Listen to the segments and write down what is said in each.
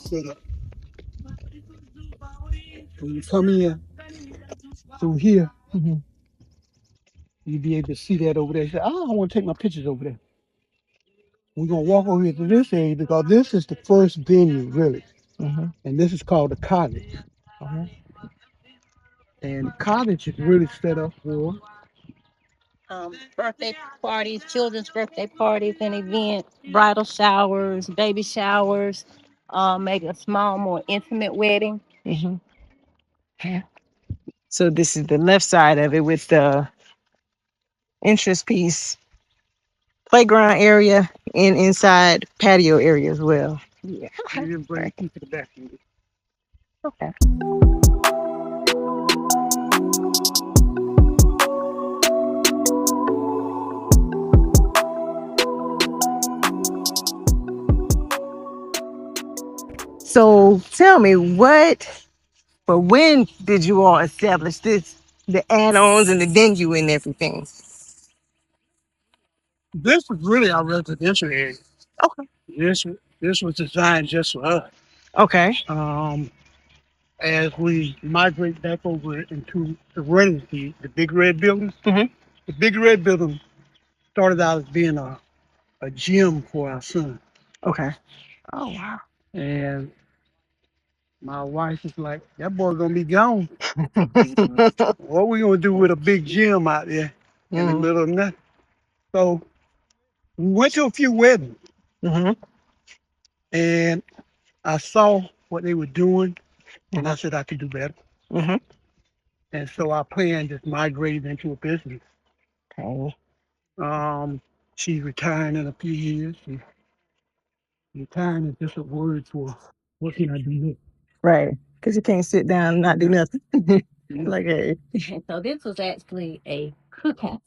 set up. When you come in through here, Mhm. you'll be able to see that over there. You say, oh, I want to take my pictures over there. We're going to walk over here to this area because this is the first venue, really. Mhm. And this is called the cottage. Mhm. And the cottage is really set up for Birthday parties, children's birthday parties and events, bridal showers, baby showers, maybe a small, more intimate wedding. Mhm. Okay. So this is the left side of it with the entrance piece, playground area, and inside patio area as well. Yeah. you Okay. didn't bring the Right. key to the back. Okay. So tell me when did you all establish this, the add-ons and the venue and everything? This was really our residential area. Okay. This was designed just for us. Okay. As we migrate back over into the renting fee, the big red building, Mhm. the big red building started out as being a gym for our son. Okay. Oh wow. And my wife is like, that boy gonna be gone. What we gonna do with a big gym out there in the Mhm. middle of nothing? So we went to a few weddings Mhm. and I saw what they were doing and I Mhm. said I could do better. Mhm. And so our plan just migrated into a business. Okay. She's retiring in a few years. Retiring is just a word for what can I do next? Right. Because you can't sit down and not do nothing. Yeah. Like a And so this was actually a cookhouse.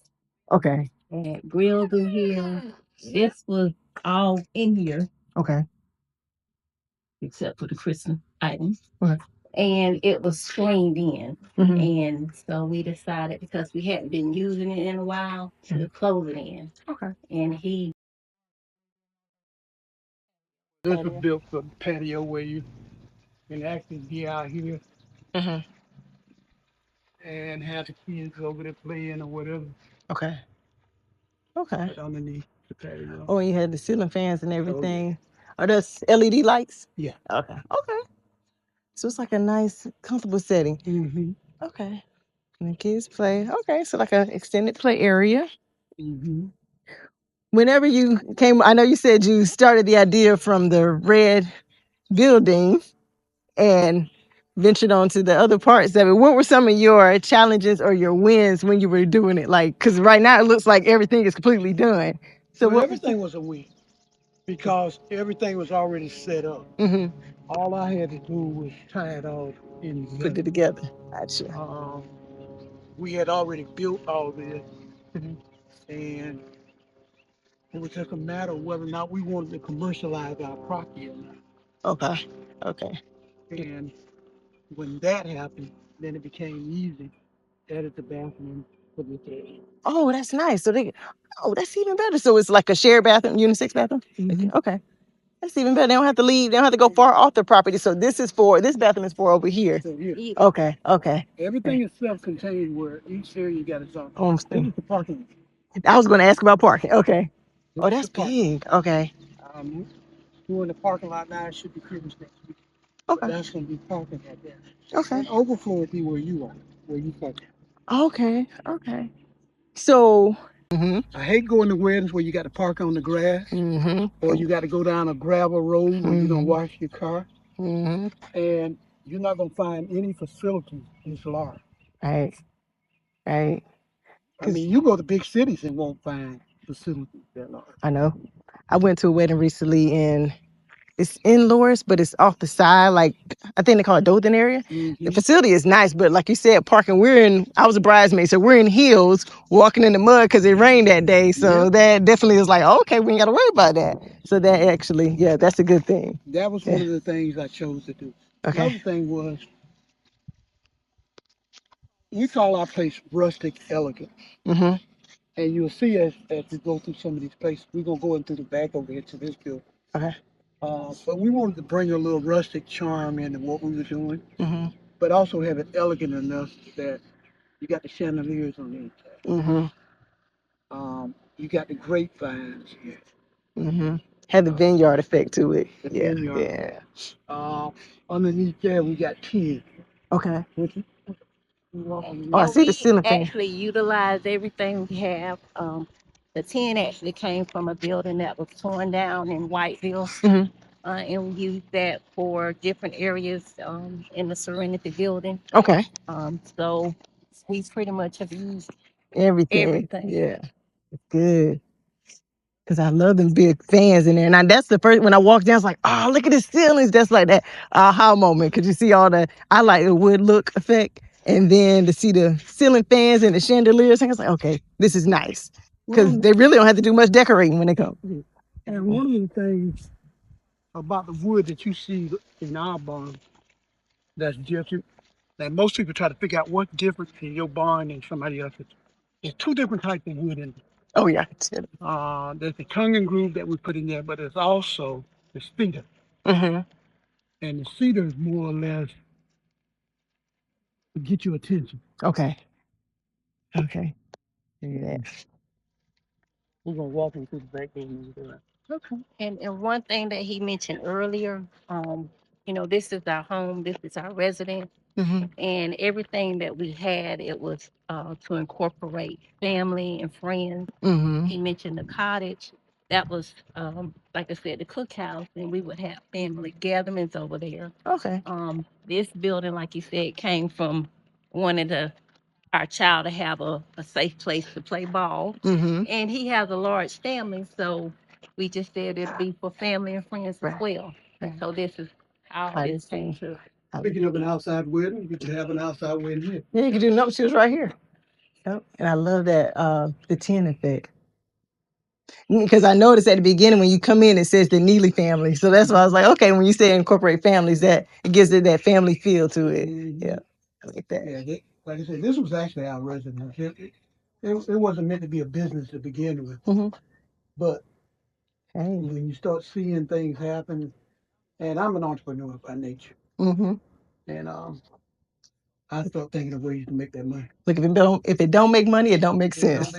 okay. And grills in here. This was all in here Okay. except for the Christmas items. Okay. And it was screened in. Mhm. And so we decided because we hadn't been using it in a while to close it in. Okay. And he This was built for the patio where you can actually be out here Mhm. and have the kids over there playing or whatever, Okay. Okay. but underneath the patio. Oh, and you had the ceiling fans and Oh, yeah. everything. Are those LED lights? Yeah. Okay. Okay. So it's like a nice, comfortable setting. Mm-hmm. Okay. And the kids play. Okay. So like an extended play area. Mm-hmm. Whenever you came, I know you said you started the idea from the red building and ventured on to the other parts of it. What were some of your challenges or your wins when you were doing it? Like, because right now it looks like everything is completely done. So Well, what was everything was a win because everything was already set up. mm-hmm. All I had to do was tie it all in Put together. it together? Gotcha. Um, we had already built all this, Mhm. and it was just a matter of whether or not we wanted to commercialize our property or not. Okay. Okay. And when that happened, then it became easy. That is the bathroom for the day. Oh, that's nice. So that's even better. So it's like a shared bathroom, unisex bathroom? Mhm. Okay. That's even better. They don't have to leave. They don't have to go far off the property. So this bathroom is for over here. So here, Okay. Okay. everything is self-contained where each area got its own. Oh, This is the parking. I was going to ask about parking. Okay. This Oh, is that's the parking. big. Okay. Um, We're in the parking lot now. It should be Christmas next week. But Okay. that's going to be parking right there. Okay. And overflow would be where you are, where you park. Okay. Okay. So. I hate going to weddings where you got to park on the grass Mm-hmm. or you got to go down a gravel road where you're going to wash your car. Mm-hmm. And you're not going to find any facilities this large. Right. Right. I mean, you go to big cities and won't find facilities that large. I know. I went to a wedding recently and it's in Lawrence, but it's off the side. Like I think they call it Dothan area. The Mm-hmm. facility is nice, but like you said, parking. I was a bridesmaid, so we're in heels, walking in the mud because it rained that day. So Yep. that definitely was like, oh, okay, we ain't got to worry about that. So that actually, yeah, that's a good thing. That was one Yeah. of the things I chose to do. The Okay. other thing was we call our place rustic elegant. Mhm. And you'll see as we go through some of these places, we're gonna go into the back over here to this building. Okay. But we wanted to bring a little rustic charm into what we were doing, Mm-hmm. but also have it elegant enough that you got the chandeliers on the inside. Mm-hmm. You got the grapevines here. Mm-hmm. Had the vineyard effect to it. The Yeah. vineyard. Yeah. Underneath there, we got tin. Okay. Which is, Oh, I And see the we ceiling fan. actually utilize everything we have. The tin actually came from a building that was torn down in Whiteville. Mm-hmm. And we use that for different areas in the Serenity building. Okay. So we pretty much have used Everything. everything. Yeah. Good. Cause I love them big fans in there. And that's the first when I walked down, I was like, oh, look at the ceilings. That's like that aha moment. Cause you see all the I like the wood look effect. And then to see the ceiling fans and the chandeliers, I was like, okay, this is nice. Cause they really don't have to do much decorating when they come. and one of the things about the wood that you see in our barn that's different, that most people try to figure out what's different in your barn and somebody else's. There's two different types of wood in Oh yeah. there's the tongue and groove that we put in there, but there's also the cedar. Mm-hmm. And the cedar is more or less to get your attention. Okay. Okay. Yeah. We're gonna walk into the back door and do that. Okay. And one thing that he mentioned earlier, this is our home, this is our residence, Mm-hmm. and everything that we had, it was to incorporate family and friends. Mm-hmm. He mentioned the cottage. That was, like I said, the cookhouse, and we would have family gatherings over there. Okay. This building, like you said, came from wanting our child to have a safe place to play ball. Mm-hmm. And he has a large family, so we just said it'd be for family and friends as Right. well. Right. So this is how I it's see. to. Speaking of an outside wedding, you can have an outside wedding here. Yeah, you can do nuptials right here. Yep. And I love that the tin effect. Because I noticed at the beginning when you come in, it says the Nealy family. So that's why I was like, okay, when you say incorporate families, that it gives it that family feel to it. Yeah. I like that. Yeah, like I said, this was actually our residence. It wasn't meant to be a business to begin with. Mm-hmm. But Hey. when you start seeing things happen, and I'm an entrepreneur by nature, Mm-hmm. and I start thinking of ways to make that money. Look, if it don't make money, it don't make sense.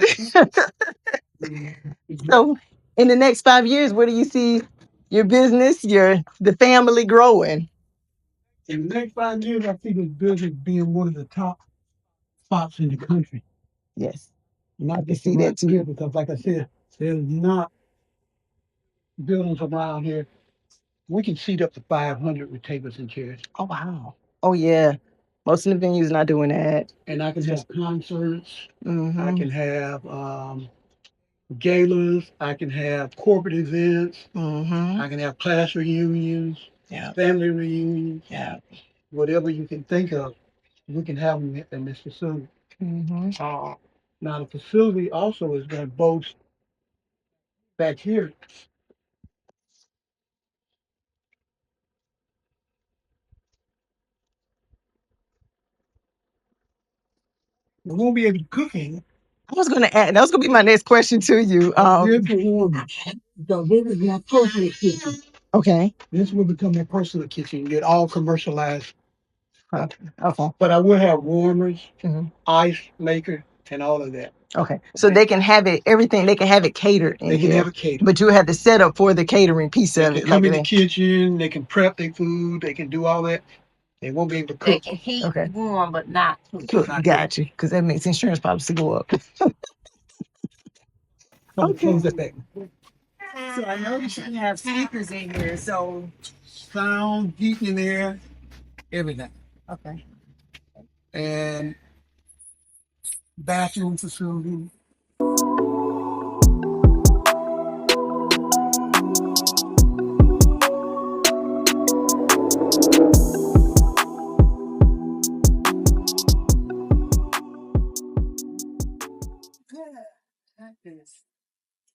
Mm-hmm. So in the next 5 years, where do you see your business, the family growing? In the next 5 years, I see this business being one of the top spots in the country. Yes. Not I can just see around that too. here, because like I said, there's not buildings around here. We can seat up to 500 with tables and chairs. Oh wow. Oh yeah. Most of the venues not doing that. And I can have concerts. Mm-hmm. I can have galas. I can have corporate events. Mm-hmm. I can have class reunions, Yeah. family reunions. Yeah. Whatever you can think of, we can have them in this facility. Mm-hmm. Now the facility also is going to boast back here. We won't be able to cook in it. I was gonna add, that was gonna be my next question to you. Here's the warming. So this is my personal kitchen. Okay. This will become my personal kitchen. Get all commercialized. Okay. But I will have warmers, Mm-hmm. ice maker, and all of that. Okay. So they can have it, everything, they can have it catered in They can here. have a caterer. But you have the setup for the catering piece They of can it. come Like in the that. kitchen. They can prep their food. They can do all that. They won't be able to They cook. can heat Okay. warm, but not Cool. Not Got you. Because that makes insurance policy go up. Okay. Okay. Close that back. So I noticed you have speakers in here. So Sound, heat in there, everything. okay. And bathroom facility.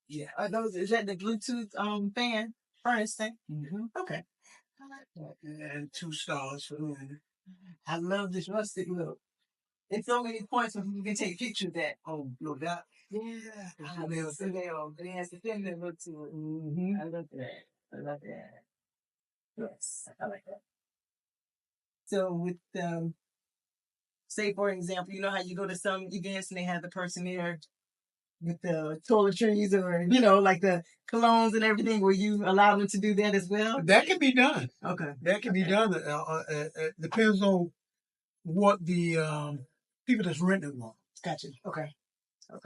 Yeah. Are those is that the Bluetooth fan furnace thing? Mm-hmm. Okay. And 2 stars for them. I love this rustic look. It's so many points when you can take pictures of that. Oh, no doubt. Yeah. I love it. It has the feminine look to it. Mm-hmm. I love that. I love that. Yes, I like that. So with say for example, you know how you go to some events and they have the person there with the toiletries or like the colognes and everything. Will you allow them to do that as well? That can be done. Okay. That can be done. Depends on what the people that's renting want. Gotcha. Okay.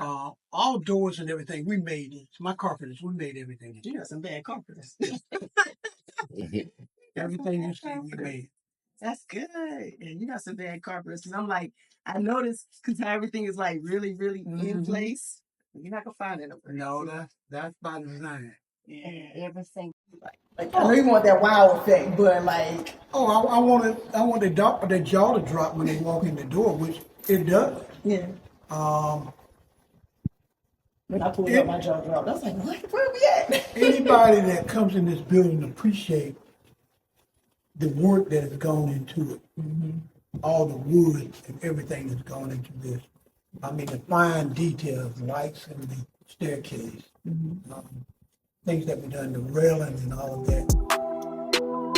All doors and everything we made it. My carpenters, we made everything. You got some bad carpenters. Everything you see, we made. That's good. And you got some bad carpenters. And I'm like, I noticed because how everything is like really, really in place. You're not gonna find it over. No, that's by design. Yeah, everything. Like I know you want that wow effect, but like, I want the jaw to drop when they walk in the door, which it does. yeah. When I pulled up, my jaw dropped. I was like, what? Where are we at? Anybody that comes in this building appreciate the work that has gone into it. All the wood and everything that's gone into this. I mean, the fine details, lights in the staircase, things that we done, the railing and all of that.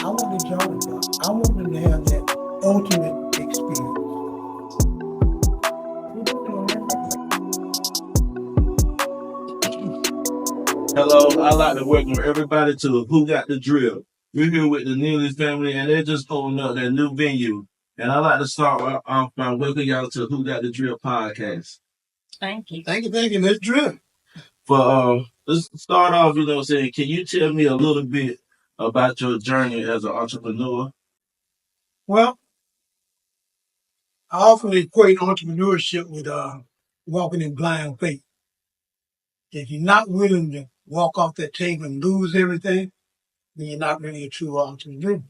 I want the jaw to drop. I want them to have that ultimate experience. Hello, I'd like to welcome everybody to Who Got the Drill. We're here with the Nealy family, and they just opened up their new venue. And I'd like to start off by welcoming y'all to Who Got the Drill podcast. Thank you. Thank you. Let's drill. Let's start off, saying, can you tell me a little bit about your journey as an entrepreneur? Well, I often equate entrepreneurship with walking in blind faith. If you're not willing to walk off that table and lose everything, then you're not really a true entrepreneur.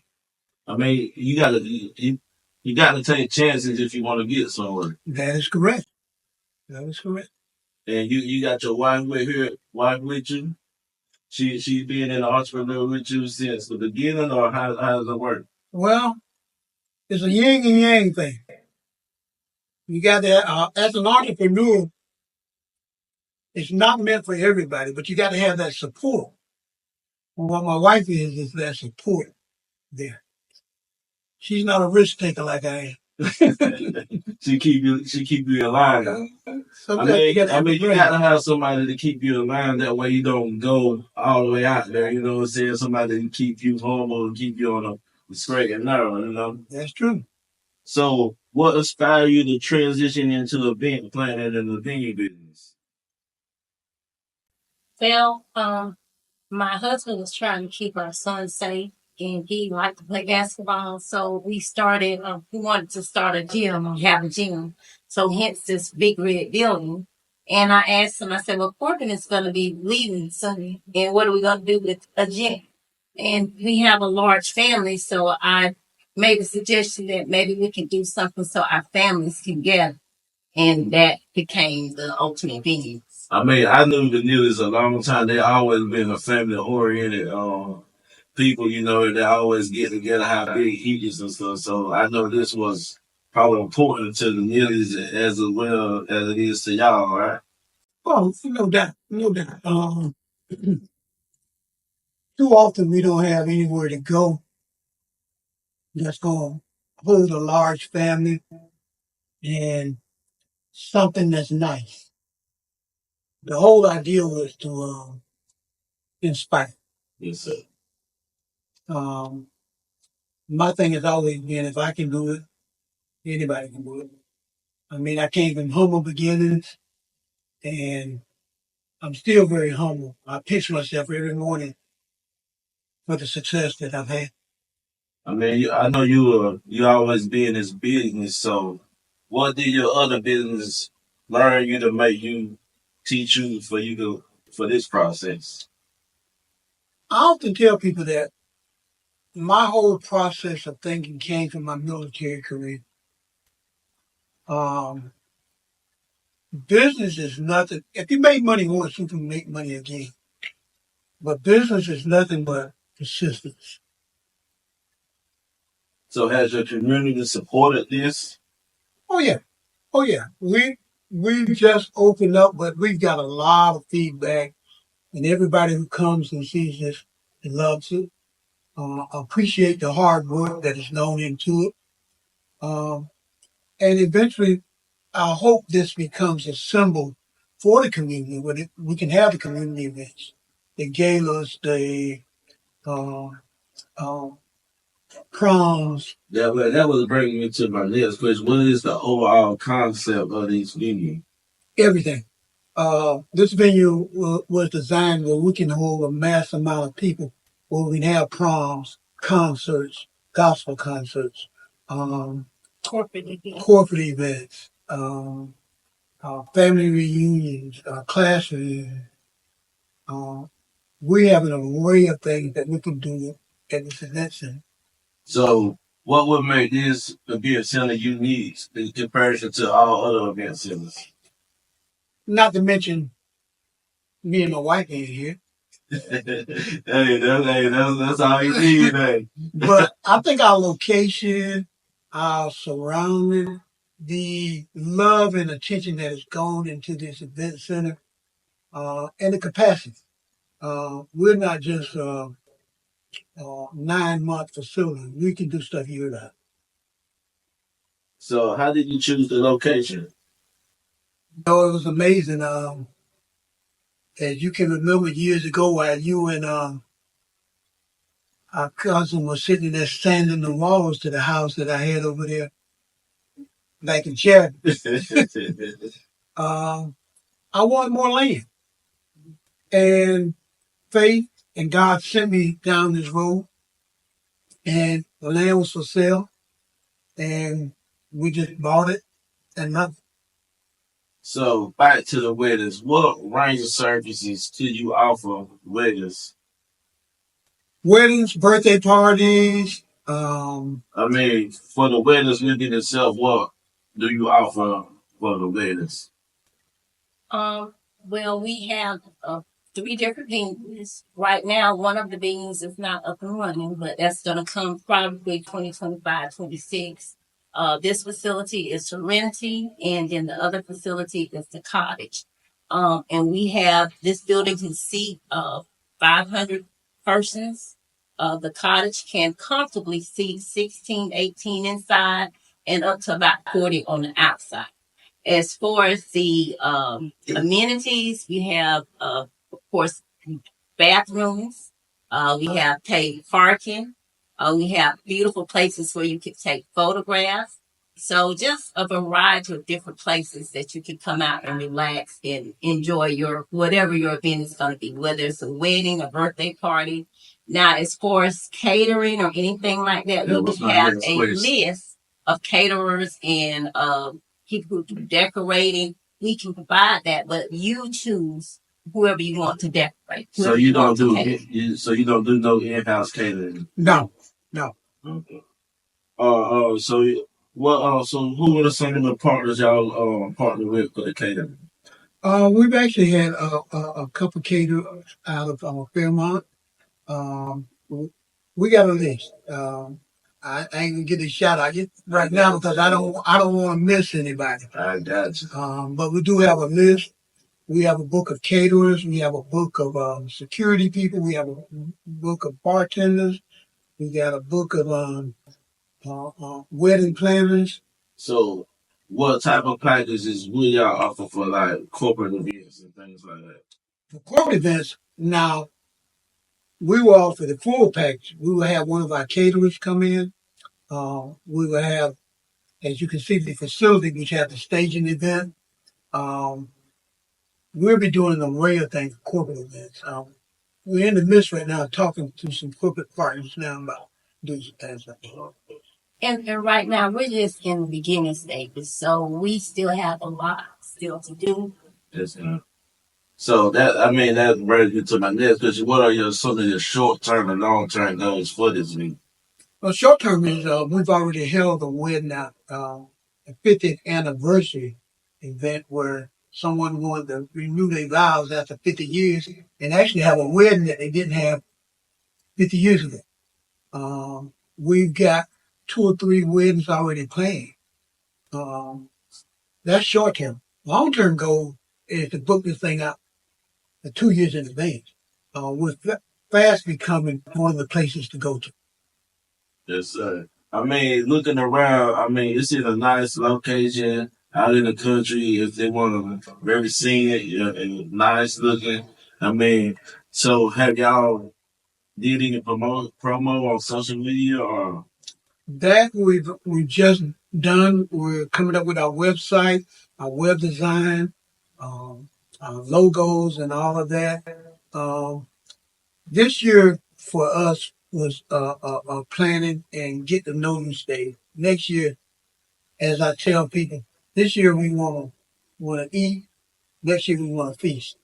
I mean, you gotta take chances if you want to get somewhere. That is correct. And you got your wife with you. She's been an entrepreneur with you since the beginning, or how does it work? Well, it's a yin and yang thing. You got that as an entrepreneur, it's not meant for everybody, but you got to have that support. And what my wife is that support there. She's not a risk taker like I am. She keep you in line. You got to have somebody to keep you in line. That way you don't go all the way out there. You know what I'm saying? Somebody to keep you humble and keep you on the straight and narrow. That's true. So, what inspired you to transition into event planning and the venue business? Well, my husband was trying to keep our son safe, and he liked to play basketball. So we wanted to start a gym and have a gym. So hence this big red building. And I asked him, I said, well, Corbin is going to be leaving Sunday. And what are we going to do with a gym? And we have a large family. So I made a suggestion that maybe we can do something so our families can gather. And that became the ultimate venue. I mean, I knew the Nealys a long time. They always been a family-oriented people, they always get together, have big eatings and stuff. So I know this was probably important to the Nealys as well as it is to y'all, right? Well, no doubt. Too often we don't have anywhere to go that's going to hold a large family and something that's nice. The whole idea was to inspire. Yes, sir. My thing has always been, if I can do it, anybody can do it. I mean, I came from humble beginnings, and I'm still very humble. I pinch myself every morning for the success that I've had. I mean, I know you always be in this business. So, what did your other business learn you to make you teach you for this process? I often tell people that my whole process of thinking came from my military career. Business is nothing. If you make money once, you can make money again. But business is nothing but persistence. So has your community supported this? Oh yeah. We just opened up, but we've got a lot of feedback, and everybody who comes and sees this loves it. appreciate the hard work that is known into it. And eventually, I hope this becomes a symbol for the community where we can have the community events, the galas, the uh, uh, proms, That was bringing me to my next question. What is the overall concept of these venues? everything. This venue was designed where we can hold a mass amount of people, where we can have proms, concerts, gospel concerts, corporate events, family reunions, class reunions. We have an array of things that we can do at this event center. So, what would make this event center unique in comparison to all other event centers? Not to mention me and my wife being here. That's all you need, man. But I think our location, our surrounding, the love and attention that has gone into this event center, and the capacity. We're not just 9 month facility. We can do stuff year round. So, how did you choose the location? It was amazing. As you can remember years ago, while you and our cousin were sitting there sanding the walls to the house that I had over there back in Sheridan. I wanted more land. And faith and God sent me down this road. And the land was for sale. And we just bought it and nothing. So, back to the weddings. What range of services do you offer weddings? Weddings, birthday parties. I mean, for the weddings within itself, what do you offer for the weddings? Well, we have 3 different venues. Right now, one of the venues is not up and running, but that's going to come probably 2025, 26. This facility is Serenity, and then the other facility is the Cottage. And we have this building can seat 500 persons. The Cottage can comfortably seat 16, 18 inside and up to about 40 on the outside. As far as the amenities, we have, of course, bathrooms. We have paid parking. We have beautiful places where you can take photographs. So just a variety of different places that you can come out and relax and enjoy your whatever your event is going to be, whether it's a wedding, a birthday party. Now, as far as catering or anything like that, we do have a list of caterers and people who do decorating. We can provide that, but you choose whoever you want to decorate. So you don't do you don't do no in-house catering? No. Okay. So what? So who are some of the partners y'all partner with for the catering? We've actually had a couple caterers out of Fairmont. We got a list. I ain't gonna get a shout out right now because I don't want to miss anybody. I got you. But we do have a list. We have a book of caterers. We have a book of security people. We have a book of bartenders. We got a book of wedding planners. So, what type of packages will y'all offer for like corporate events and things like that? For corporate events, now we will offer the full package. We will have one of our caterers come in. We will have, as you can see, the facility which has the staging event. We'll be doing an array of things for corporate events. We're in the midst right now talking to some corporate partners now about doing some things like that. And right now, we're just in the beginning stages, so we still have a lot still to do. Yes, so that brings me to my next question. What are some of your short-term and long-term goals for this week? Well, short term is we've already held a wedding out, a 50th anniversary event where someone wanted to renew their vows after 50 years and actually have a wedding that they didn't have 50 years ago. We've got 2 or 3 weddings already planned. That's short term. Long term goal is to book this thing out 2 years in advance. With fast becoming one of the places to go to. Yes, sir. I mean, looking around, I mean, it's in a nice location out in the country. If they want to very scenic and nice looking, I mean, so have y'all did any promo on social media or? That we've just done. We're coming up with our website, our web design, our logos, and all of that. Um, this year for us was planning and get to know you stage. Next year, as I tell people, this year we want to eat. Next year we want to feast.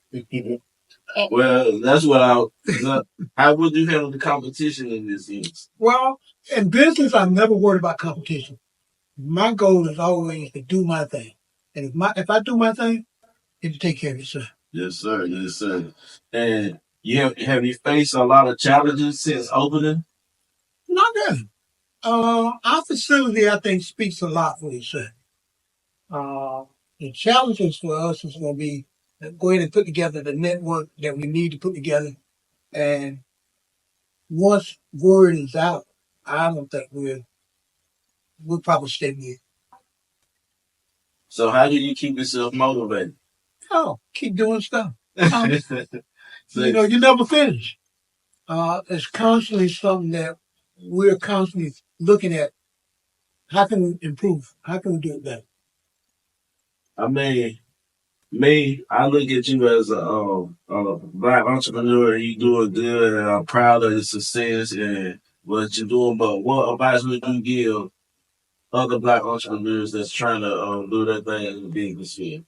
Well, that's what how would you handle the competition in this instance? Well, in business, I'm never worried about competition. My goal is always to do my thing, and if I do my thing, it'll take care of itself. Yes, sir. Yes, sir. And have you faced a lot of challenges since opening? Not really. Our facility, I think, speaks a lot for itself. Uh, the challenges for us is going to be go ahead and put together the network that we need to put together. And once word is out, I don't think we'll probably stay with. So how do you keep yourself motivated? Oh, keep doing stuff. You never finish. It's constantly something that we're constantly looking at. How can we improve? How can we do it better? I mean, me, I look at you as a black entrepreneur. You doing good, and I'm proud of your success and what you're doing. But what advice would you give other black entrepreneurs that's trying to do their thing in the business field?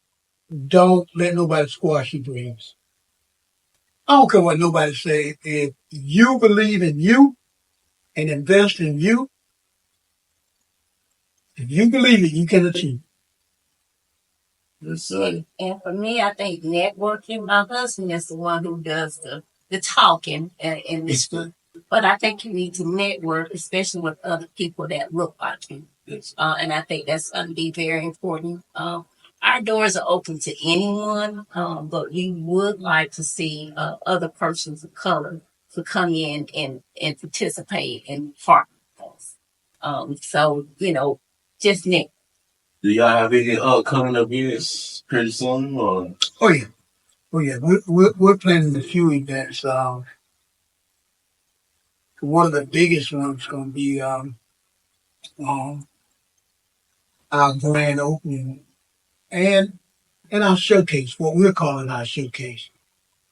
Don't let nobody squash your dreams. I don't care what nobody say. If you believe in you and invest in you, if you believe it, you can achieve. Yes, sir. And for me, I think networking. My husband is the one who does the talking in this group. But I think you need to network, especially with other people that look like you. Yes. And I think that's going to be very important. Our doors are open to anyone, but we would like to see other persons of color to come in and participate and partner with us. So, just network. Do y'all have any upcoming events pretty soon? Or? Oh yeah, We're planning a few events. One of the biggest ones is going to be um, our grand opening and our showcase, what we're calling our showcase.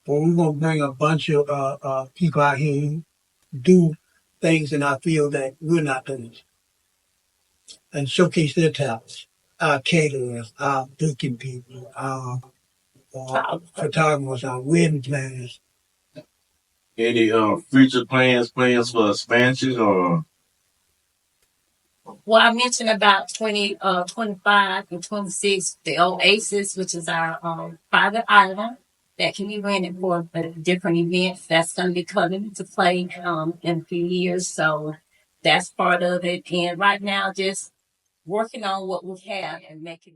Where we're going to bring a bunch of people out here who do things in our field that we're not doing and showcase their talents. Our caterers, our cooking people, our photographers, our wedding planners. Any future plans for expansion or? Well, I mentioned about 25 and 26, the Oasis, which is our private island that can be rented for different events. That's going to be coming into play in a few years. So that's part of it. And right now, just working on what we have and making